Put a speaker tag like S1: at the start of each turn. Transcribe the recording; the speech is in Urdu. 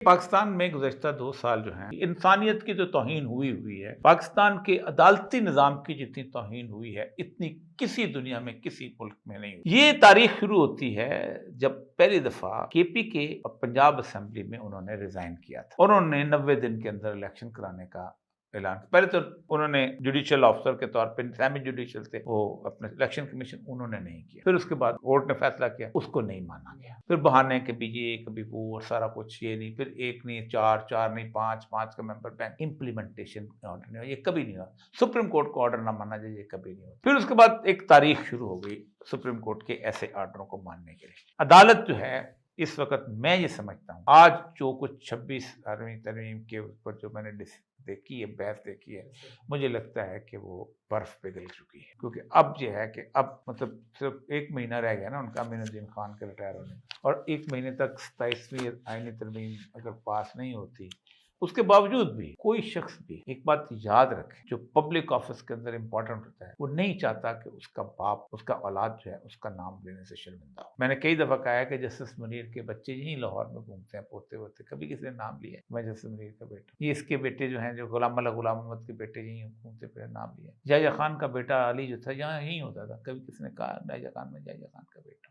S1: پاکستان میں گزشتہ 2 سال جو ہیں انسانیت کی جو توہین ہوئی ہے، پاکستان کے عدالتی نظام کی جتنی توہین ہوئی ہے اتنی کسی دنیا میں کسی ملک میں نہیں ہوئی۔ یہ تاریخ شروع ہوتی ہے جب پہلی دفعہ کے پی کے پنجاب اسمبلی میں انہوں نے ریزائن کیا تھا، انہوں نے 90 دن کے اندر الیکشن کرانے کا اعلان۔ پہلے تو انہوں نے جوڈیشل آفیسر کے طور پہ سیمی جوڈیشل تھے، وہ اپنے الیکشن کمیشن انہوں نے نہیں کیا۔ پھر اس کے بعد کورٹ نے فیصلہ کیا، اس کو نہیں مانا گیا۔ پھر بہانے کبھی یہ کبھی وہ اور سارا کچھ، یہ نہیں، پھر ایک نہیں، چار نہیں، پانچ کا ممبر بینک امپلیمنٹیشن آرڈر نہیں ہوا، یہ کبھی نہیں ہوا۔ سپریم کورٹ کو آرڈر نہ مانا جائے، یہ کبھی نہیں ہوا۔ پھر اس کے بعد ایک تاریخ شروع ہو گئی سپریم کورٹ کے ایسے آرڈروں کو ماننے کے لیے۔ عدالت جو ہے اس وقت، میں یہ سمجھتا ہوں آج جو کچھ 26ویں ترمیم کے اوپر جو میں نے دیکھی ہے، بحث دیکھی ہے، مجھے لگتا ہے کہ وہ برف پگھل چکی ہے، کیونکہ اب یہ ہے کہ اب مطلب صرف 1 مہینہ رہ گیا نا ان کا امین الدین خان کے ریٹائر ہونے، اور 1 مہینے تک 27ویں آئینی ترمیم اگر پاس نہیں ہوتی، اس کے باوجود بھی کوئی شخص بھی ایک بات یاد رکھے، جو پبلک آفس کے اندر امپورٹنٹ ہوتا ہے، وہ نہیں چاہتا کہ اس کا باپ، اس کا اولاد جو ہے اس کا نام لینے سے شرمندہ ہو۔ میں نے کئی دفعہ کہا ہے کہ جسٹس منیر کے بچے یہیں لاہور میں گھومتے ہیں پوتے ہوتے، کبھی کسی نے نام لیا ہے میں جسٹس منیر کا بیٹا؟ یہ اس کے بیٹے جو ہیں، جو غلام احمد کے بیٹے یہیں گھومتے پھرے، نام لیا۔ یحییٰ خان کا بیٹا علی جو تھا یہاں یہیں ہوتا تھا، کبھی کسی نے کہا یحییٰ خان میں یحییٰ خان کا بیٹا؟